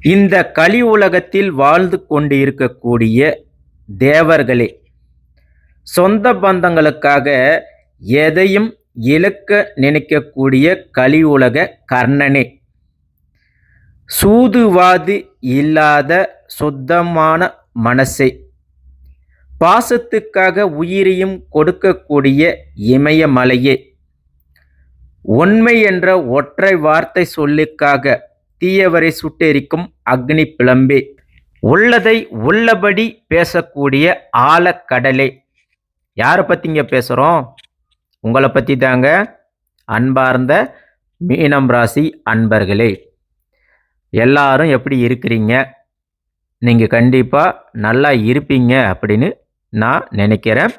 இந்த கலி உலகத்தில் வாழ்ந்து கொண்டு இருக்கக்கூடிய தேவர்களே, சொந்த பந்தங்களுக்காக எதையும் இழக்க நினைக்கக்கூடிய கலி உலக கர்ணனே, சூதுவாது இல்லாத சுத்தமான மனசே, பாசத்துக்காக உயிரையும் கொடுக்கக்கூடிய இமயமலையே, உண்மை என்ற ஒற்றை வார்த்தை சொல்லுக்காக தீயவரை சுட்டெரிக்கும் அக்னி பிளம்பே, உள்ளதை உள்ளபடி பேசக்கூடிய ஆழக்கடலே. யாரை பற்றிங்க பேசுகிறோம்? உங்களை பற்றி தாங்க. அன்பார்ந்த மீனம் ராசி அன்பர்களே, எல்லாரும் எப்படி இருக்கிறீங்க? நீங்கள் கண்டிப்பாக நல்லா இருப்பீங்க அப்படின்னு நான் நினைக்கிறேன்.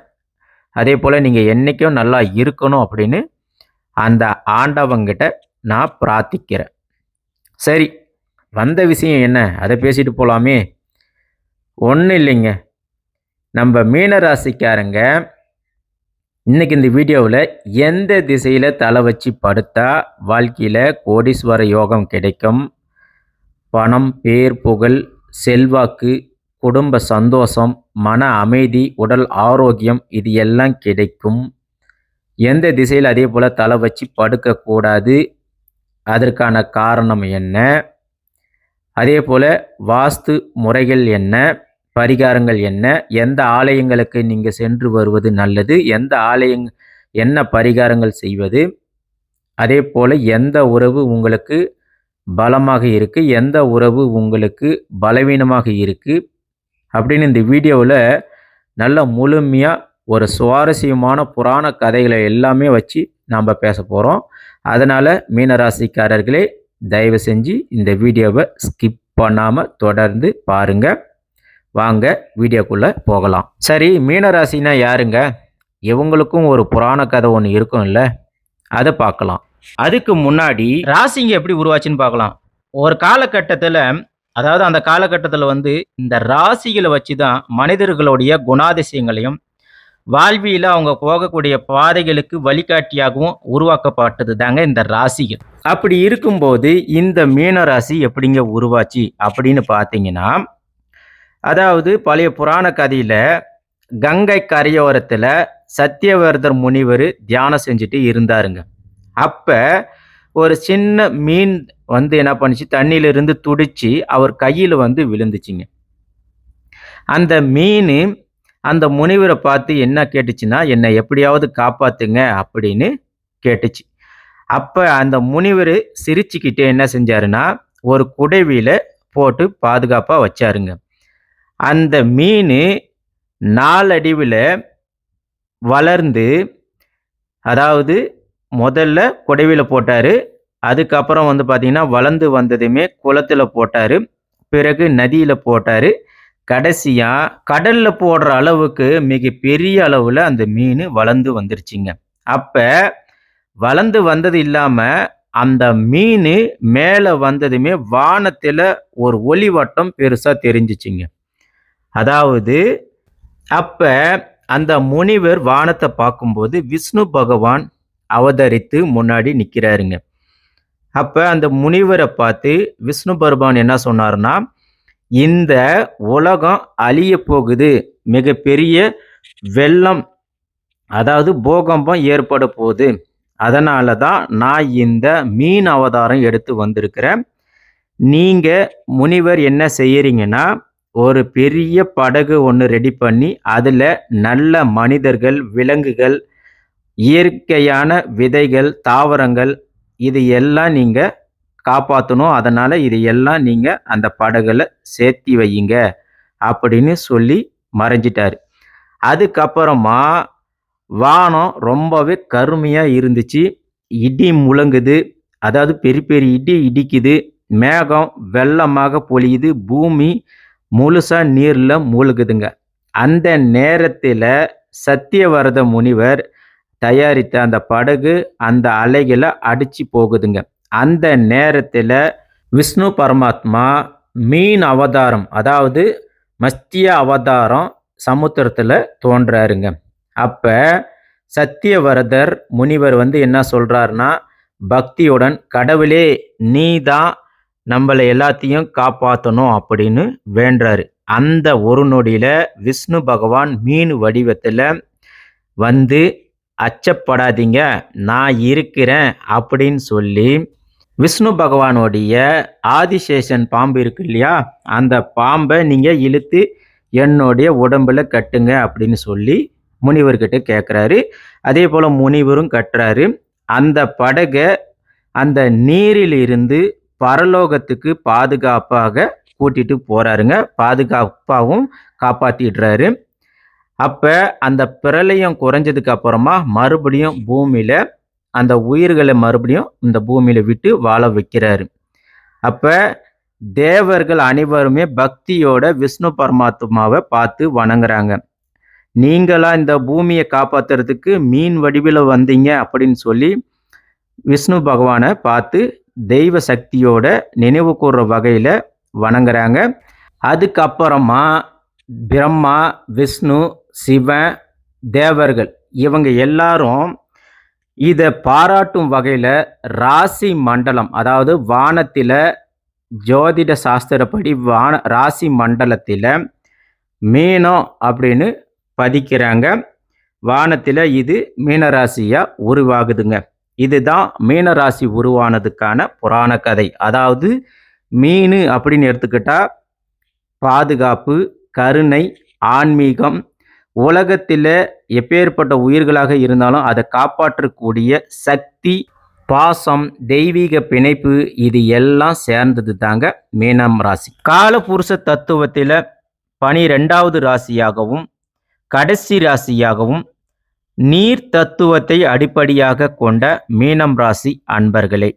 அதே போல் நீங்கள் என்றைக்கும் நல்லா இருக்கணும் அப்படின்னு அந்த ஆண்டவங்கிட்ட நான் பிரார்த்திக்கிறேன். சரி, வந்த விஷயம் என்ன, அதை பேசிட்டு போகலாமே. ஒன்றும் இல்லைங்க, நம்ம மீனராசிக்காரங்க இன்னைக்கு இந்த வீடியோவில் எந்த திசையில் தலை வச்சு படுத்தா வாழ்க்கையில் கோடீஸ்வர யோகம் கிடைக்கும், பணம், பேர், புகழ், செல்வாக்கு, குடும்ப சந்தோஷம், மன அமைதி, உடல் ஆரோக்கியம், இது எல்லாம் கிடைக்கும், எந்த திசையில் அதே போல் தலை வச்சு படுக்கக்கூடாது, அதற்கான காரணம் என்ன, அதே போல் வாஸ்து முறைகள் என்ன, பரிகாரங்கள் என்ன, எந்த ஆலயங்களுக்கு நீங்கள் சென்று வருவது நல்லது, எந்த என்ன பரிகாரங்கள் செய்வது, அதே போல் எந்த உறவு உங்களுக்கு பலமாக இருக்குது, எந்த உறவு உங்களுக்கு பலவீனமாக இருக்குது அப்படின்னு இந்த வீடியோவில் நல்ல முழுமையாக ஒரு சுவாரஸ்யமான புராண கதைகளை எல்லாமே வச்சு நாம் பேச போகிறோம். அதனால் மீனராசிக்காரர்களே, தயவு செஞ்சு இந்த வீடியோவை ஸ்கிப் பண்ணாமல் தொடர்ந்து பாருங்கள். வாங்க வீடியோக்குள்ளே போகலாம். சரி, மீனராசினா யாருங்க? இவங்களுக்கும் ஒரு புராண கதை ஒன்று இருக்கும் இல்லை, அதை பார்க்கலாம். அதுக்கு முன்னாடி ராசிங்க எப்படி உருவாச்சுன்னு பார்க்கலாம். ஒரு காலகட்டத்தில், அதாவது அந்த காலகட்டத்தில் இந்த ராசிகளை வச்சு தான் மனிதர்களுடைய குணாதிசயங்களையும் வாழ்வியில் அவங்க போகக்கூடிய பாதைகளுக்கு வழிகாட்டியாகவும் உருவாக்கப்பட்டது தாங்க இந்த ராசிகள். அப்படி இருக்கும்போது இந்த மீன ராசி எப்படிங்க உருவாச்சு அப்படின்னு பார்த்தீங்கன்னா, அதாவது பழைய புராண கதையில் கங்கை கரையோரத்தில் சத்தியவர்தர் முனிவர் தியானம் செஞ்சுட்டு இருந்தாருங்க. அப்போ ஒரு சின்ன மீன் என்ன பண்ணிச்சு, தண்ணியிலிருந்து துடிச்சு அவர் கையில் விழுந்துச்சுங்க. அந்த மீன் அந்த முனிவரை பார்த்து என்ன கேட்டுச்சுன்னா, என்னை எப்படியாவது காப்பாத்துங்க அப்படின்னு கேட்டுச்சு. அப்போ அந்த முனிவர் சிரிச்சுக்கிட்டே என்ன செஞ்சாருன்னா, ஒரு குடைவில போட்டு பாதுகாப்பாக வச்சாருங்க. அந்த மீன் நாளடைவில் வளர்ந்து, அதாவது முதல்ல குடைவில போட்டார், அதுக்கப்புறம் பார்த்தீங்கன்னா வளர்ந்து வந்ததுமே குளத்தில் போட்டார், பிறகு நதியில் போட்டார், கடைசியாக கடலில் போடுற அளவுக்கு மிக பெரிய அளவில் அந்த மீன் வளர்ந்து வந்துருச்சுங்க. அப்போ வளர்ந்து வந்தது இல்லாமல் அந்த மீன் மேலே வந்ததுமே வானத்தில் ஒரு ஒளிவட்டம் பெருசாக தெரிஞ்சிச்சுங்க. அதாவது அப்போ அந்த முனிவர் வானத்தை பார்க்கும்போது விஷ்ணு பகவான் அவதரித்து முன்னாடி நிற்கிறாருங்க. அப்போ அந்த முனிவரை பார்த்து விஷ்ணு பகவான் என்ன சொன்னார்னா, இந்த உலகம் அழிய போகுது, மிகப்பெரிய வெள்ளம், அதாவது பூகம்பம் ஏற்பட போகுது, அதனால தான் நான் இந்த மீன் அவதாரம் எடுத்து வந்திருக்கிறேன். நீங்கள் முனிவர் என்ன செய்யறீங்கன்னா, ஒரு பெரிய படகு ஒன்று ரெடி பண்ணி அதில் நல்ல மனிதர்கள், விலங்குகள், இயற்கையான விதைகள், தாவரங்கள், இது எல்லாம் நீங்கள் காப்பாற்றணும், அதனால் இது எல்லாம் நீங்கள் அந்த படகுல சேர்த்தி வையுங்க அப்படின்னு சொல்லி மறைஞ்சிட்டார். அதுக்கப்புறமா வானம் ரொம்பவே கருமையாக இருந்துச்சு, இடி முழங்குது, அதாவது பெரிய பெரிய இடி இடிக்குது, மேகம் வெள்ளமாக பொழியுது, பூமி முழுசாக நீரில் மூழ்குதுங்க. அந்த நேரத்தில் சத்தியவரத முனிவர் தயாரித்த அந்த படகு அந்த அலைகளை அடித்து போகுதுங்க. அந்த நேரத்தில் விஷ்ணு பரமாத்மா மீன் அவதாரம், அதாவது மஸ்திய அவதாரம் சமுத்திரத்தில் தோன்றாருங்க. அப்போ சத்தியவரதர் முனிவர் என்ன சொல்கிறாருன்னா, பக்தியுடன், கடவுளே நீ தான் நம்மள எல்லாத்தையும் காப்பாற்றணும் அப்படின்னு வேண்டுறாரு. அந்த ஒரு நொடியில விஷ்ணு பகவான் மீன் வடிவத்தில் வந்து அச்சப்படாதீங்க, நான் இருக்கிறேன் அப்படின்னு சொல்லி விஷ்ணு பகவானுடைய ஆதிசேஷன் பாம்பு இருக்கு இல்லையா, அந்த பாம்பை நீங்கள் இழுத்து என்னுடைய உடம்புல கட்டுங்க அப்படின்னு சொல்லி முனிவர்கிட்ட கேட்குறாரு. அதே போல் முனிவரும் கட்டுறாரு. அந்த படகை அந்த நீரில் இருந்து பரலோகத்துக்கு பாதுகாப்பாக கூட்டிட்டு போறாருங்க. பாதுகாப்பாகவும் காப்பாத்திடுறாரு. அப்ப அந்த பிரளயம் குறைஞ்சதுக்கு அப்புறமா மறுபடியும் பூமியில அந்த உயிர்களை மறுபடியும் இந்த பூமியில விட்டு வாழ வைக்கிறாரு. அப்ப தேவர்கள் அனைவருமே பக்தியோட விஷ்ணு பரமாத்மாவை பார்த்து வணங்குறாங்க. நீங்களா இந்த பூமியை காப்பாத்துறதுக்கு மீன் வடிவில் வந்தீங்க அப்படின்னு சொல்லி விஷ்ணு பகவானை பார்த்து தெய்வ சக்தியோட நினைவு கூறுற வகையில வணங்குறாங்க. அதுக்கப்புறமா பிரம்மா, விஷ்ணு, சிவன், தேவர்கள் இவங்க எல்லாரும் இதை பாராட்டும் வகையில ராசி மண்டலம், அதாவது வானத்தில ஜோதிட சாஸ்திரப்படி ராசி மண்டலத்தில மீனம் அப்படின்னு பதிக்கிறாங்க. வானத்தில் இது மீனராசியா உருவாகுதுங்க. இதுதான் மீனராசி உருவானதுக்கான புராண கதை. அதாவது மீன் அப்படின்னு எடுத்துக்கிட்டா பாதுகாப்பு, கருணை, ஆன்மீகம், உலகத்தில் எப்பேற்பட்ட உயிர்களாக இருந்தாலும் அதை காப்பாற்றக்கூடிய சக்தி, பாசம், தெய்வீக பிணைப்பு, இது எல்லாம் சேர்ந்தது தாங்க மீனம் ராசி. காலபுருஷ தத்துவத்தில் 12வது ராசியாகவும் கடைசி ராசியாகவும் நீர் தத்துவத்தை அடிப்படையாக கொண்ட மீனம் ராசி அன்பர்களே.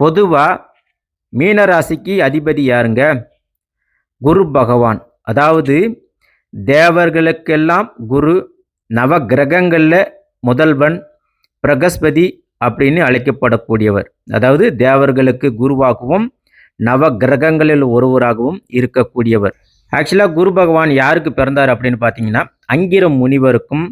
பொதுவா மீன ராசிக்கு அதிபதி யாருங்க? குரு பகவான். அதாவது தேவர்களுக்கெல்லாம் குரு, நவ கிரகங்கள்ல முதல்வன் பிரகஸ்பதி அப்படின்னு அழைக்கப்படக்கூடியவர். அதாவது தேவர்களுக்கு குருவாகவும் நவ கிரகங்களில் ஒருவராகவும் இருக்கக்கூடியவர். ஆக்சுவலாக குரு பகவான் யாருக்கு பிறந்தார் அப்படின்னு பார்த்தீங்கன்னா அங்கிர முனிவருக்கும்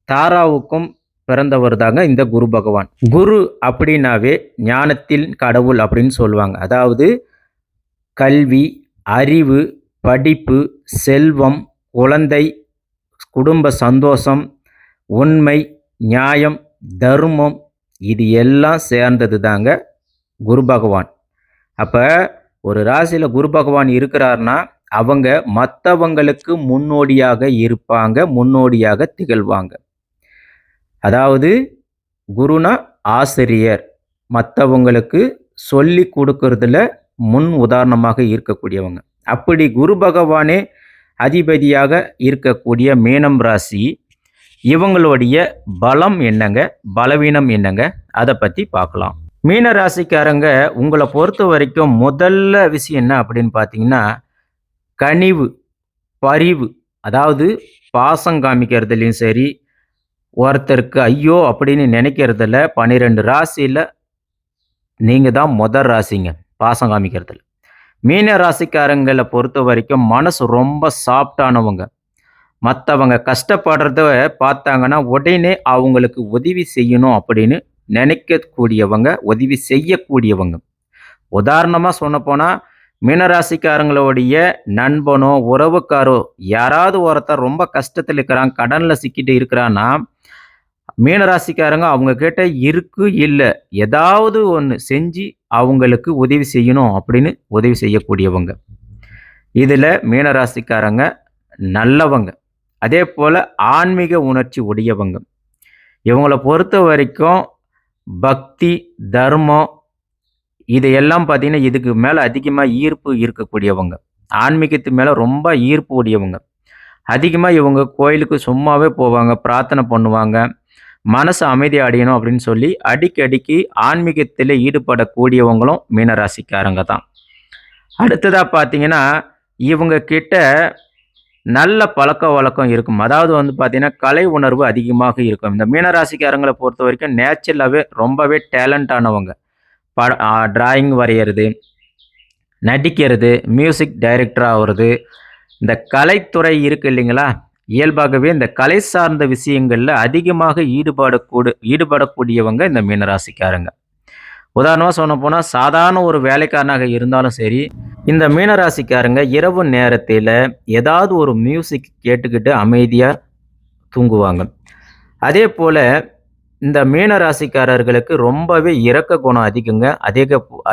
தாராவுக்கும் பிறந்தவர் தாங்க இந்த குரு பகவான். குரு அப்படின்னாவே ஞானத்தின் கடவுள் அப்படின்னு சொல்லுவாங்க. அதாவது கல்வி, அறிவு, படிப்பு, செல்வம், குழந்தை, குடும்ப சந்தோஷம், உண்மை, நியாயம், தர்மம், இது எல்லாம் சேர்ந்தது தாங்க குரு பகவான். அப்போ ஒரு ராசியில் குரு பகவான் இருக்கிறார்னா அவங்க மற்றவங்களுக்கு முன்னோடியாக இருப்பாங்க, முன்னோடியாக திகழ்வாங்க. அதாவது குருனா ஆசிரியர், மற்றவங்களுக்கு சொல்லி கொடுக்கறதுல முன் உதாரணமாக இருக்கக்கூடியவங்க. அப்படி குரு பகவானே அதிபதியாக இருக்கக்கூடிய மீனம் ராசி, இவங்களுடைய பலம் என்னங்க, பலவீனம் என்னங்க, அதை பற்றி பார்க்கலாம். மீன ராசிக்காரங்க உங்களை பொறுத்த வரைக்கும் முதல்ல விஷயம் என்ன அப்படின்னு பார்த்தீங்கன்னா கனிவு, பரிவு, அதாவது பாசம் காமிக்கிறதுலையும் சரி, ஒருத்தருக்கு ஐயோ அப்படின்னு நினைக்கிறதுல 12 ராசியில் நீங்கள் தான் முதல் ராசிங்க பாசம் காமிக்கிறதுல. மீன ராசிக்காரங்களை பொறுத்த வரைக்கும் மனசு ரொம்ப சாஃப்டானவங்க. மற்றவங்க கஷ்டப்படுறத பார்த்தாங்கன்னா உடனே அவங்களுக்கு உதவி செய்யணும் அப்படின்னு நினைக்கக்கூடியவங்க, உதவி செய்யக்கூடியவங்க. உதாரணமாக சொன்னப்போனால் மீனராசிக்காரங்களுடைய நண்பனோ உறவுக்காரோ யாராவது ஒருத்தர் ரொம்ப கஷ்டத்தில் இருக்கிறாங்க, கடனில் சிக்கிட்டு இருக்கிறான்னா மீனராசிக்காரங்க அவங்க கிட்ட இருக்கு இல்லை ஏதாவது ஒன்று செஞ்சு அவங்களுக்கு உதவி செய்யணும் அப்படின்னு உதவி செய்யக்கூடியவங்க. இதில் மீனராசிக்காரங்க நல்லவங்க. அதே போல் ஆன்மீக உணர்ச்சி உடையவங்க. இவங்களை பொறுத்த வரைக்கும் பக்தி, தர்மம், இதையெல்லாம் பார்த்தீங்கன்னா இதுக்கு மேலே அதிகமாக ஈர்ப்பு இருக்கக்கூடியவங்க. ஆன்மீகத்து மேலே ரொம்ப ஈர்ப்பு உடையவங்க. அதிகமாக இவங்க கோயிலுக்கு சும்மாவே போவாங்க, பிரார்த்தனை பண்ணுவாங்க, மனசு அமைதி அடையணும் அப்படின்னு சொல்லி அடிக்கடிக்கு ஆன்மீகத்தில் ஈடுபடக்கூடியவங்களும் மீனராசிக்காரங்க தான். அடுத்ததாக பார்த்தீங்கன்னா இவங்க கிட்ட நல்ல பழக்க வழக்கம் இருக்கும். அதாவது பார்த்தீங்கன்னா கலை உணர்வு அதிகமாக இருக்கும். இந்த மீனராசிக்காரங்களை பொறுத்த வரைக்கும் நேச்சுரலாகவே ரொம்பவே டேலண்டானவங்க. டிராயிங் வரைகிறது, நடிக்கிறது, மியூசிக் டைரக்டர் ஆகிறது, இந்த கலைத்துறை இருக்கு இல்லைங்களா, இயல்பாகவே இந்த கலை சார்ந்த விஷயங்களில் அதிகமாக ஈடுபடக்கூடியவங்க இந்த மீனராசிக்காரங்க. உதாரணமாக சொல்ல போனால் சாதாரண ஒரு வேலைக்காரனாக இருந்தாலும் சரி, இந்த மீனராசிக்காரங்க இரவு நேரத்தில் ஏதாவது ஒரு மியூசிக் கேட்டுக்கிட்டு அமைதியாக தூங்குவாங்க. அதே போல் இந்த மீன ராசிக்காரர்களுக்கு ரொம்பவே இரக்க குணம் அதிகங்க.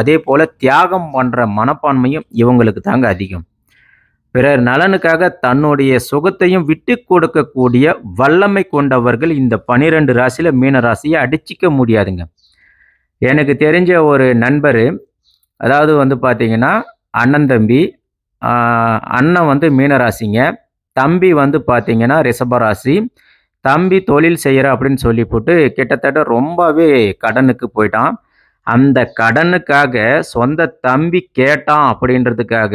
அதே போல தியாகம் பண்ற மனப்பான்மையும் இவங்களுக்கு தாங்க அதிகம். பிறர் நலனுக்காக தன்னுடைய சுகத்தையும் விட்டு கொடுக்கக்கூடிய வல்லமை கொண்டவர்கள் இந்த 12 ராசியில மீன ராசியை அடிச்சிக்க முடியாதுங்க. எனக்கு தெரிஞ்ச ஒரு நண்பர், அதாவது வந்து பார்த்தீங்கன்னா, அண்ணன் தம்பி. அண்ணன் வந்து மீன ராசிங்க. தம்பி வந்து பார்த்தீங்கன்னா ரிஷபராசி. தம்பி தொழில் செய்கிறேன் அப்படின்னு சொல்லி போட்டு கிட்டத்தட்ட ரொம்பவே கடனுக்கு போயிட்டான். அந்த கடனுக்காக சொந்த தம்பி கேட்டான் அப்படின்றதுக்காக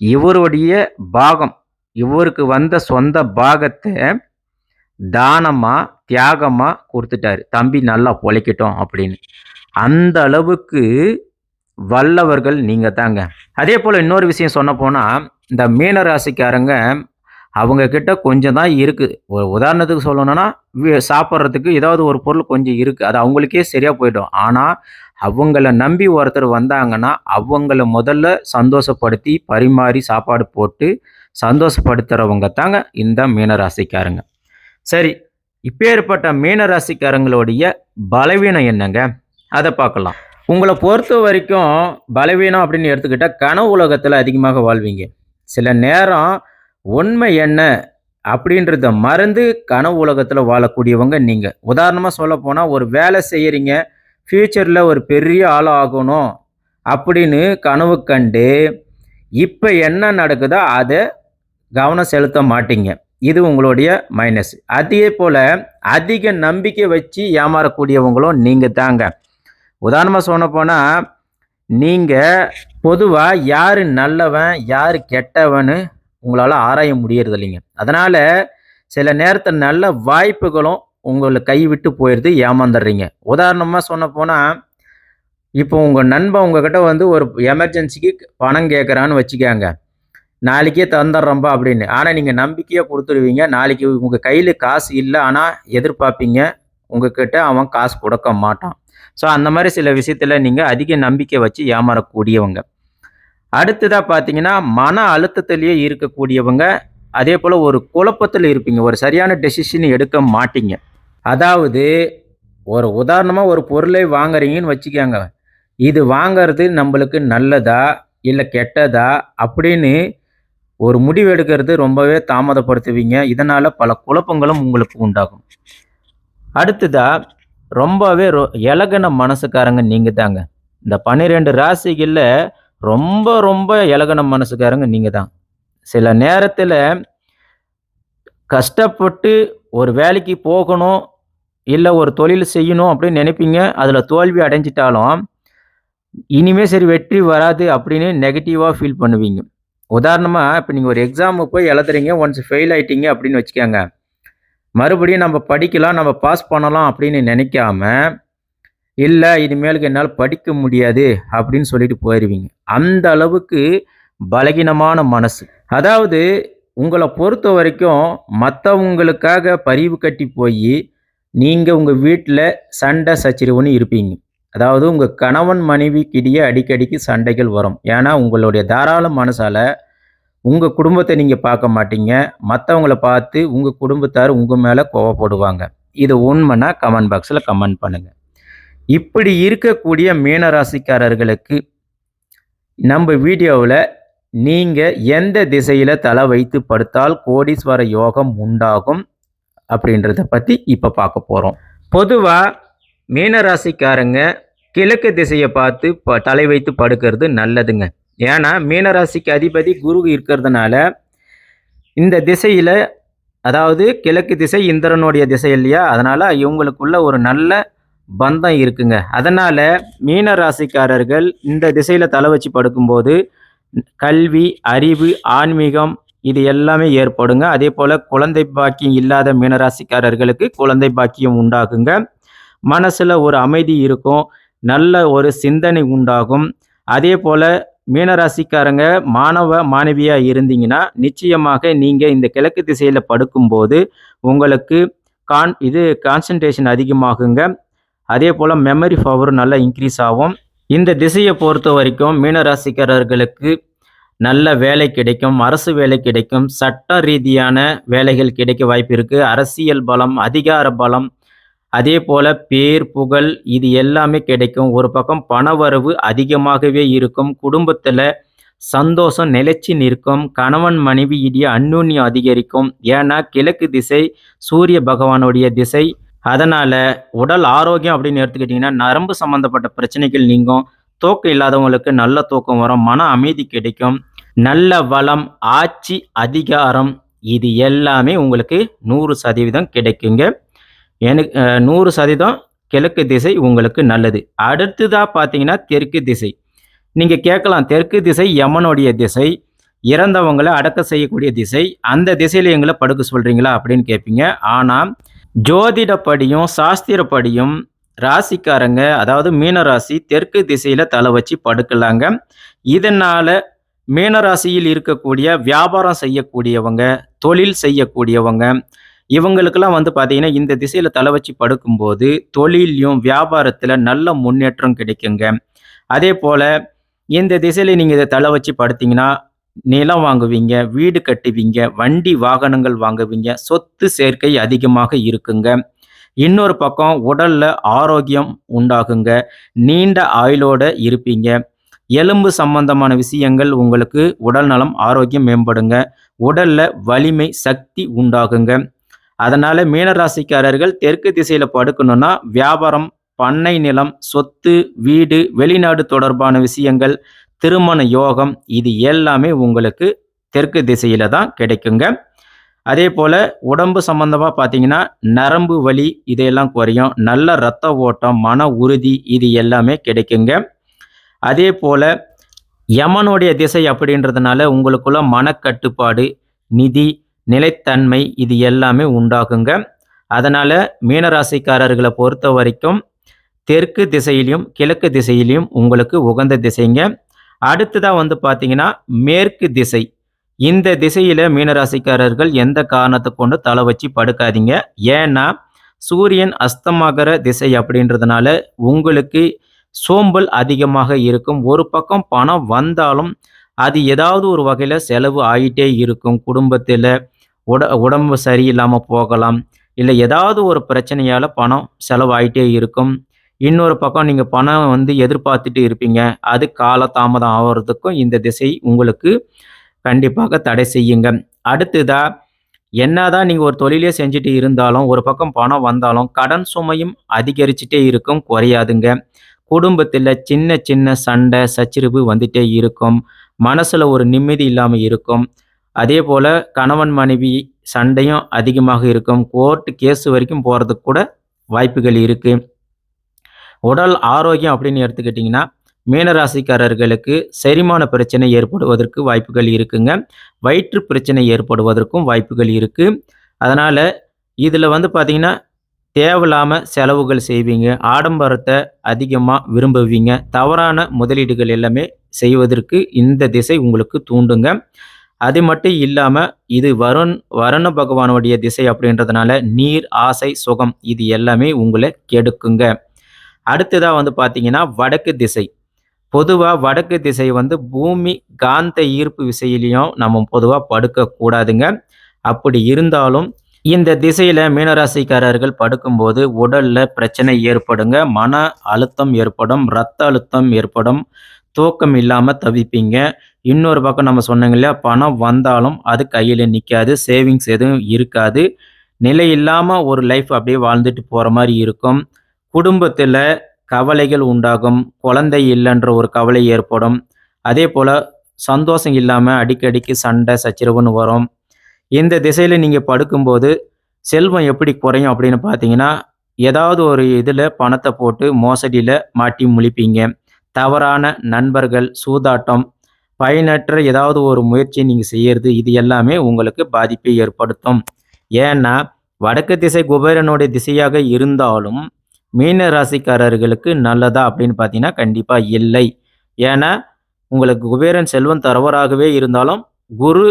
இவருடைய பாகம், இவருக்கு வந்த சொந்த பாகத்தை தானமா தியாகமா கொடுத்துட்டாரு. தம்பி நல்லா பொழைக்கட்டும் அப்படின்னு. அந்த அளவுக்கு வல்லவர்கள் நீங்க தாங்க. அதே போல இன்னொரு விஷயம் சொன்ன போனா, இந்த மீன ராசிக்காரங்க அவங்க கிட்ட கொஞ்சம் தான் இருக்கு. ஒரு உதாரணத்துக்கு சொல்லணும்னா, சாப்பிட்றதுக்கு ஏதாவது ஒரு பொருள் கொஞ்சம் இருக்கு. அது அவங்களுக்கே சரியா போயிடும். ஆனா, அவங்கள நம்பி ஒருத்தர் வந்தாங்கன்னா, அவங்கள முதல்ல சந்தோஷப்படுத்தி, பரிமாறி சாப்பாடு போட்டு சந்தோஷப்படுத்துறவங்க தாங்க இந்த மீனராசிக்காரங்க. சரி, இப்பேற்பட்ட மீனராசிக்காரங்களுடைய பலவீனம் என்னங்க? அத பார்க்கலாம். உங்கள பொறுத்த வரைக்கும் பலவீனம் அப்படின்னு எடுத்துக்கிட்டா, கனவு உலகத்துல அதிகமாக வாழ்வீங்க. சில நேரம் உண்மை என்ன அப்படின்றத மறந்து கனவு உலகத்தில் வாழக்கூடியவங்க நீங்கள். உதாரணமாக சொல்ல போனால், ஒரு வேலை செய்கிறீங்க, ஃப்யூச்சரில் ஒரு பெரிய ஆள் ஆகணும் அப்படின்னு கனவு கண்டு இப்போ என்ன நடக்குதோ அதை கவனம் செலுத்த மாட்டீங்க. இது உங்களுடைய மைனஸ். அதே போல் அதிக நம்பிக்கை வச்சு ஏமாறக்கூடியவங்களும் நீங்கள் தாங்க. உதாரணமாக சொல்ல போனால், நீங்கள் பொதுவாக யார் நல்லவன் யார் கெட்டவன்னு உங்களால் ஆராய முடியறது இல்லைங்க. அதனால் சில நேரத்தில் நல்ல வாய்ப்புகளும் உங்களை கைவிட்டு போயிடுது, ஏமாந்துடுறீங்க. உதாரணமாக சொன்ன போனால், இப்போ உங்கள் நண்பன் உங்ககிட்ட வந்து ஒரு எமர்ஜென்சிக்கு பணம் கேட்குறான்னு வச்சுக்காங்க. நாளைக்கே தந்துடுறோம்பா அப்படின்னு. ஆனால் நீங்கள் நம்பிக்கையாக கொடுத்துருவீங்க. நாளைக்கு உங்கள் கையில் காசு இல்லை, ஆனால் எதிர்பார்ப்பீங்க உங்ககிட்ட அவன் காசு கொடுக்க மாட்டான். ஸோ அந்த மாதிரி சில விஷயத்தில் நீங்கள் அதிக நம்பிக்கை வச்சு ஏமாறக்கூடியவங்க. அடுத்ததாக பார்த்தீங்கன்னா, மன அழுத்தத்திலேயே இருக்கக்கூடியவங்க. அதே போல் ஒரு குழப்பத்தில் இருப்பீங்க. ஒரு சரியான டெசிஷன் எடுக்க மாட்டீங்க. அதாவது ஒரு உதாரணமாக ஒரு பொருளை வாங்குறீங்கன்னு வச்சுக்கோங்க. இது வாங்கிறது நம்மளுக்கு நல்லதா இல்லை கெட்டதா அப்படின்னு ஒரு முடிவு எடுக்கிறது ரொம்பவே தாமதப்படுத்துவீங்க. இதனால் பல குழப்பங்களும் உங்களுக்கு உண்டாகும். அடுத்ததாக ரொம்பவே இலகின மனசுக்காரங்க நீங்கள் தாங்க. இந்த 12 ராசிகளில் ரொம்ப ரொம்ப இலகின மனசுக்காரங்க நீங்கள் தான். சில நேரத்தில் கஷ்டப்பட்டு ஒரு வேலைக்கு போகணும், இல்லை ஒரு தொழில் செய்யணும் அப்படின்னு நினைப்பீங்க. அதில் தோல்வி அடைஞ்சிட்டாலும் இனிமே சரி வெற்றி வராது அப்படின்னு நெகட்டிவாக ஃபீல் பண்ணுவீங்க. உதாரணமாக இப்போ நீங்கள் ஒரு எக்ஸாமுக்கு போய் எழுதுறீங்க, ஒன்ஸ் ஃபெயில் ஆயிட்டீங்க அப்படின்னு வச்சுக்கோங்க. மறுபடியும் நம்ம படிக்கலாம், நம்ம பாஸ் பண்ணலாம் அப்படின்னு நினைக்காம, இல்லை இனிமேலுக்கு என்னால் படிக்க முடியாது அப்படின்னு சொல்லிட்டு போயிடுவீங்க. அந்த அளவுக்கு பலகீனமான மனசு. அதாவது உங்களை பொறுத்த வரைக்கும் மற்றவங்களுக்காக பரிவு கட்டி போய் நீங்கள் உங்கள் வீட்டில் சண்டை சச்சரவுன்னு இருப்பீங்க. அதாவது உங்கள் கணவன் மனைவிக்கிடையே அடிக்கடிக்கு சண்டைகள் வரும். ஏன்னா உங்களுடைய தாராள மனசால் உங்கள் குடும்பத்தை நீங்கள் பார்க்க மாட்டீங்க. மற்றவங்கள பார்த்து உங்கள் குடும்பத்தார் உங்கள் மேலே கோவப்படுவாங்க. இது உண்மைன்னா கமெண்ட் பாக்ஸில் கமெண்ட் பண்ணுங்கள். இப்படி இருக்கக்கூடிய மீனராசிக்காரர்களுக்கு நம்ம வீடியோவில் நீங்கள் எந்த திசையில் தலை வைத்து படுத்தால் கோடீஸ்வர யோகம் உண்டாகும் அப்படின்றத பற்றி இப்போ பார்க்க போகிறோம். பொதுவாக மீனராசிக்காரங்க கிழக்கு திசையை பார்த்து தலை வைத்து படுக்கிறது நல்லதுங்க. ஏன்னா மீனராசிக்கு அதிபதி குரு இருக்கிறதுனால இந்த திசையில், அதாவது கிழக்கு திசை இந்திரனுடைய திசை இல்லையா, அதனால் இவங்களுக்குள்ள ஒரு நல்ல பந்தம் இருக்குங்க. அதனால் மீனராசிக்காரர்கள் இந்த திசையில் தலை வச்சு படுக்கும்போது கல்வி, அறிவு, ஆன்மீகம் இது எல்லாமே ஏற்படுங்க. அதே போல் குழந்தை பாக்கியம் இல்லாத மீனராசிக்காரர்களுக்கு குழந்தை பாக்கியம் உண்டாகுங்க. மனசில் ஒரு அமைதி இருக்கும், நல்ல ஒரு சிந்தனை உண்டாகும். அதே போல் மீனராசிக்காரங்க மாணவ மாணவியாக இருந்தீங்கன்னா நிச்சயமாக நீங்கள் இந்த கிழக்கு திசையில் படுக்கும்போது உங்களுக்கு கான்சன்ட்ரேஷன் அதிகமாகுங்க. அதே போல் மெமரி பவர் நல்லா இன்க்ரீஸ் ஆகும். இந்த திசையை பொறுத்த வரைக்கும் மீனராசிக்காரர்களுக்கு நல்ல வேலை கிடைக்கும், அரசு வேலை கிடைக்கும், சட்ட ரீதியான வேலைகள் கிடைக்க வாய்ப்பு இருக்குது. அரசியல் பலம், அதிகார பலம், அதே போல பேர், புகழ் இது எல்லாமே கிடைக்கும். ஒரு பக்கம் பணவரவு அதிகமாகவே இருக்கும். குடும்பத்தில் சந்தோஷம் நிலைச்சு நிற்கும். கணவன் மனைவி இடையே அந்யோன்யம் அதிகரிக்கும். ஏன்னா கிழக்கு திசை சூரிய பகவானுடைய திசை. அதனால உடல் ஆரோக்கியம் அப்படின்னு எடுத்துக்கிட்டிங்கன்னா நரம்பு சம்பந்தப்பட்ட பிரச்சனைகள் நீங்கும். தூக்கம் இல்லாதவங்களுக்கு நல்ல தூக்கம் வரும். மன அமைதி கிடைக்கும். நல்ல வளம், ஆட்சி, அதிகாரம் இது எல்லாமே உங்களுக்கு 100% கிடைக்குங்க. எனக்கு 100% கிழக்கு திசை உங்களுக்கு நல்லது. அடுத்ததா பார்த்தீங்கன்னா தெற்கு திசை. நீங்க கேட்கலாம், தெற்கு திசை யமனுடைய திசை, இறந்தவங்களை அடக்கம் செய்யக்கூடிய திசை. அந்த திசையில எங்களை படுக்க சொல்றீங்களா அப்படின்னு கேட்பீங்க. ஆனா ஜோதிடப்படியும் சாஸ்திரப்படியும் ராசிக்காரங்க, அதாவது மீனராசி தெற்கு திசையில தலை வச்சு படுக்கலாங்க. இதனால மீனராசியில் இருக்கக்கூடிய வியாபாரம் செய்யக்கூடியவங்க, தொழில் செய்யக்கூடியவங்க, இவங்களுக்கெல்லாம் வந்து பார்த்தீங்கன்னா இந்த திசையில தலை வச்சு படுக்கும்போது தொழிலையும் வியாபாரத்தில் நல்ல முன்னேற்றம் கிடைக்குங்க. அதே போல இந்த திசையில நீங்க இதை தலை வச்சு படுத்தீங்கன்னா நிலம் வாங்குவீங்க, வீடு கட்டுவீங்க, வண்டி வாகனங்கள் வாங்குவீங்க, சொத்து சேர்க்கை அதிகமாக இருக்குங்க. இன்னொரு பக்கம் உடல்ல ஆரோக்கியம் உண்டாகுங்க, நீண்ட ஆயுளோட இருப்பீங்க. எலும்பு சம்பந்தமான விஷயங்கள் உங்களுக்கு உடல் நலம் ஆரோக்கியம் மேம்படுங்க. உடல்ல வலிமை சக்தி உண்டாகுங்க. அதனால மீனராசிக்காரர்கள் தெற்கு திசையில படுக்கணும்னா வியாபாரம், பண்ணை நிலம், சொத்து, வீடு, வெளிநாடு தொடர்பான விஷயங்கள், திருமண யோகம் இது எல்லாமே உங்களுக்கு தெற்கு திசையில தான் கிடைக்குங்க. அதே போல உடம்பு சம்பந்தமா பார்த்தீங்கன்னா நரம்பு வலி இதையெல்லாம் குறையும். நல்ல இரத்த ஓட்டம், மன உறுதி இது எல்லாமே கிடைக்குங்க. அதே போல யமனுடைய திசை அப்படின்றதுனால உங்களுக்குள்ள மனக்கட்டுப்பாடு, நிதி, நிலைத்தன்மை இது எல்லாமே உண்டாகுங்க. அதனால மீனராசிக்காரர்களை பொறுத்த வரைக்கும் தெற்கு திசையிலையும் கிழக்கு திசையிலையும் உங்களுக்கு உகந்த திசைங்க. அடுத்ததாக வந்து பார்த்தீங்கன்னா மேற்கு திசை. இந்த திசையில் மீனராசிக்காரர்கள் எந்த காரணத்தை கொண்டு தலை வச்சு படுக்காதீங்க. ஏன்னா சூரியன் அஸ்தமாகிற திசை அப்படின்றதுனால உங்களுக்கு சோம்பல் அதிகமாக இருக்கும். ஒரு பக்கம் பணம் வந்தாலும் அது ஏதாவது ஒரு வகையில் செலவு ஆகிட்டே இருக்கும். குடும்பத்தில் உடம்பு சரியில்லாமல் போகலாம், இல்லை ஏதாவது ஒரு பிரச்சனையால் பணம் செலவாயிட்டே இருக்கும். இன்னொரு பக்கம் நீங்கள் பணம் வந்து எதிர்பார்த்துட்டு இருப்பீங்க, அது காலதாமதம் ஆகிறதுக்கும் இந்த திசை உங்களுக்கு கண்டிப்பாக தடை செய்யுங்க. அடுத்ததா என்னதான் நீங்கள் ஒரு தொழிலே செஞ்சுட்டு இருந்தாலும் ஒரு பக்கம் பணம் வந்தாலும் கடன் சுமையும் அதிகரிச்சுட்டே இருக்கும், குறையாதுங்க. குடும்பத்தில் சின்ன சின்ன சண்டை சச்சரவு வந்துட்டே இருக்கும். மனசில் ஒரு நிம்மதி இல்லாமல் இருக்கும். அதே போல் கணவன் மனைவி சண்டையும் அதிகமாக இருக்கும். கோர்ட்டு கேஸ் வரைக்கும் போகிறதுக்கு கூட வாய்ப்புகள் இருக்குது. உடல் ஆரோக்கியம் அப்படின்னு எடுத்துக்கிட்டிங்கன்னா மீனராசிக்காரர்களுக்கு செரிமான பிரச்சனை ஏற்படுவதற்கு வாய்ப்புகள் இருக்குங்க. வயிற்று பிரச்சனை ஏற்படுவதற்கும் வாய்ப்புகள் இருக்குது. அதனால் இதில் வந்து பார்த்திங்கன்னா தேவையில்லாமல் செலவுகள் செய்வீங்க, ஆடம்பரத்தை அதிகமாக விரும்புவீங்க, தவறான முதலீடுகள் எல்லாமே செய்வதற்கு இந்த திசை உங்களுக்கு தூண்டுங்க. அது மட்டும் இல்லாமல் இது வருண பகவானுடைய திசை அப்படின்றதுனால நீர், ஆசை, சுகம் இது எல்லாமே உங்களை கெடுக்குங்க. அடுத்ததாக வந்து பார்த்தீங்கன்னா வடக்கு திசை. பொதுவாக வடக்கு திசை வந்து பூமி காந்த ஈர்ப்பு விசையிலையும் நம்ம பொதுவாக படுக்கக்கூடாதுங்க. அப்படி இருந்தாலும் இந்த திசையில் மீனராசிக்காரர்கள் படுக்கும்போது உடலில் பிரச்சனை ஏற்படுங்க. மன அழுத்தம் ஏற்படும், இரத்த அழுத்தம் ஏற்படும், தூக்கம் இல்லாமல் தவிப்பீங்க. இன்னொரு பக்கம் நம்ம சொன்னோங்க இல்லையா, பணம் வந்தாலும் அது கையில் நிற்காது, சேவிங்ஸ் எதுவும் இருக்காது. நிலை இல்லாமல் ஒரு லைஃப் அப்படியே வாழ்ந்துட்டு போகிற மாதிரி இருக்கும். குடும்பத்தில் கவலைகள் உண்டாகும், குழந்தை இல்லைன்ற ஒரு கவலை ஏற்படும். அதே போல் சந்தோஷம் இல்லாமல் அடிக்கடிக்கு சண்டை சச்சரவுன்னு வரும். இந்த திசையில் நீங்கள் படுக்கும்போது செல்வம் எப்படி குறையும் அப்படின்னு பார்த்தீங்கன்னா, ஏதாவது ஒரு இதில் பணத்தை போட்டு மோசடியில் மாட்டி முழிப்பீங்க. தவறான நண்பர்கள், சூதாட்டம், பயனற்ற ஏதாவது ஒரு முயற்சி நீங்கள் செய்யறது இது எல்லாமே உங்களுக்கு பாதிப்பை ஏற்படுத்தும். ஏன்னா வடக்கு திசை குபேரனுடைய திசையாக இருந்தாலும் மீன ராசிக்காரர்களுக்கு நல்லதா அப்படின்னு பார்த்தீங்கன்னா கண்டிப்பாக இல்லை. ஏன்னா உங்களுக்கு குபேரன் செல்வம் தரவராகவே இருந்தாலும் குரு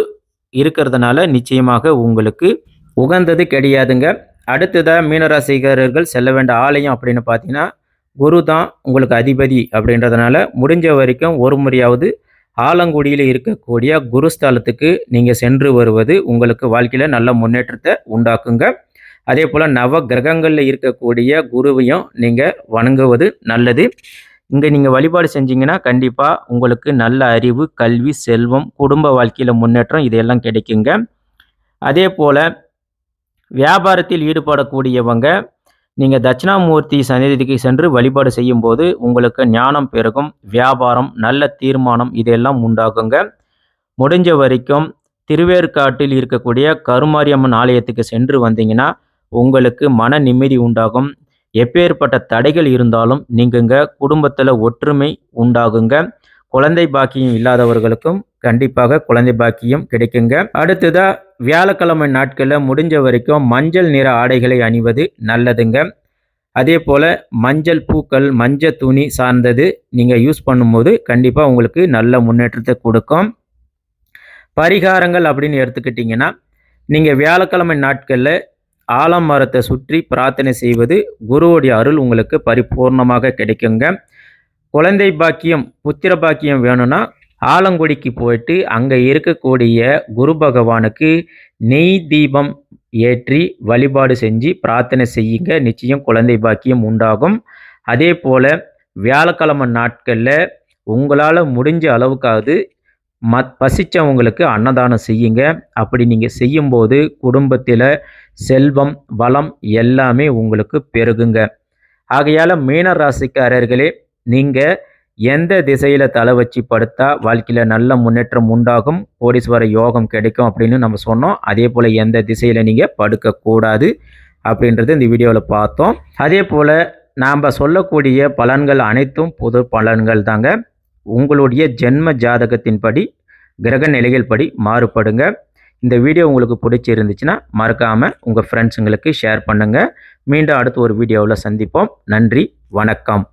இருக்கிறதுனால நிச்சயமாக உங்களுக்கு உகந்தது கிடையாதுங்க. அடுத்ததா மீனராசிக்காரர்கள் செல்ல வேண்டிய ஆலயம் அப்படின்னு பார்த்தீங்கன்னா, குரு தான் உங்களுக்கு அதிபதி அப்படின்றதுனால, முடிஞ்ச வரைக்கும் ஒரு முறையாவது ஆலங்குடியில இருக்கக்கூடிய குருஸ்தலத்துக்கு நீங்க சென்று வருவது உங்களுக்கு வாழ்க்கையில நல்ல முன்னேற்றத்த உண்டாக்குங்க. அதேபோல நவ கிரகங்கள்ல இருக்கக்கூடிய குருவையும் நீங்க வணங்குவது நல்லது. இங்க நீங்க வழிபாடு செஞ்சீங்கன்னா, கண்டிப்பா உங்களுக்கு நல்ல அறிவு, கல்வி, செல்வம், குடும்ப வாழ்க்கையில முன்னேற்றம் இதெல்லாம் கிடைக்குங்க. அதேபோல வியாபாரத்தில் ஈடுபடக்கூடியவங்க, நீங்க தட்சிணாமூர்த்தி சந்நிதிக்கு சென்று வழிபாடு செய்யும்போது, உங்களுக்கு ஞானம் பெருகும், வியாபாரம், நல்ல தீர்மானம் இதெல்லாம் உண்டாகுங்க. முடிஞ்ச வரைக்கும் திருவேற்காட்டில் இருக்கக்கூடிய கருமாரியம்மன் ஆலயத்துக்கு சென்று வந்தீங்கன்னா, உங்களுக்கு மன நிம்மதி உண்டாகும். எப்பேற்பட்ட தடைகள் இருந்தாலும் நீங்குங்க. குடும்பத்தில ஒற்றுமை உண்டாகுங்க. குழந்தை பாக்கியம் இல்லாதவர்களுக்கும் கண்டிப்பாக குழந்தை பாக்கியம் கிடைக்குங்க. அடுத்ததா வியாழக்கிழமை நாட்கள்ல முடிஞ்ச வரைக்கும் மஞ்சள் நிற ஆடைகளை அணிவது நல்லதுங்க. அதேபோல மஞ்சள் பூக்கள், மஞ்சள் துணி சார்ந்தது நீங்க யூஸ் பண்ணும்போது கண்டிப்பா உங்களுக்கு நல்ல முன்னேற்றத்தை கொடுக்கும். பரிகாரங்கள் அப்படின்னு எடுத்துக்கிட்டிங்கன்னா, நீங்க வியாழக்கிழமை நாட்கள்ல ஆலமரத்தை சுற்றி பிரார்த்தனை செய்வது குருவுடைய அருள் உங்களுக்கு பரிபூர்ணமாக கிடைக்குங்க. குழந்தை பாக்கியம், புத்திர பாக்கியம் வேணும்னா ஆலங்குடிக்கு போயிட்டு அங்கே இருக்கக்கூடிய குரு பகவானுக்கு நெய் தீபம் ஏற்றி வழிபாடு செஞ்சு பிரார்த்தனை செய்யுங்க. நிச்சயம் குழந்தை பாக்கியம் உண்டாகும். அதே போல் வியாழக்கிழமை நாட்களில் உங்களால் முடிஞ்ச அளவுக்காவது பசித்தவங்களுக்கு அன்னதானம் செய்யுங்க. அப்படி நீங்கள் செய்யும்போது குடும்பத்தில் செல்வம், வளம் எல்லாமே உங்களுக்கு பெருகுங்க. ஆகையால் மீன ராசிக்காரர்களே, நீங்கள் எந்த திசையில் தலை வச்சு படுத்தா வாழ்க்கையில் நல்ல முன்னேற்றம் உண்டாகும், கோடீஸ்வர யோகம் கிடைக்கும் அப்படின்னு நம்ம சொன்னோம். அதே போல் எந்த திசையில் நீங்கள் படுக்கக்கூடாது அப்படின்றது இந்த வீடியோவில் பார்த்தோம். அதே போல் நாம் சொல்லக்கூடிய பலன்கள் அனைத்தும் பொது பலன்கள் தாங்க. உங்களுடைய ஜென்ம ஜாதகத்தின்படி கிரக நிலைகள் படி மாறுபடுங்க. இந்த வீடியோ உங்களுக்கு பிடிச்சிருந்துச்சுன்னா மறக்காமல் உங்கள் ஃப்ரெண்ட்ஸுங்களுக்கு ஷேர் பண்ணுங்கள். மீண்டும் அடுத்த ஒரு வீடியோவில் சந்திப்போம். நன்றி, வணக்கம்.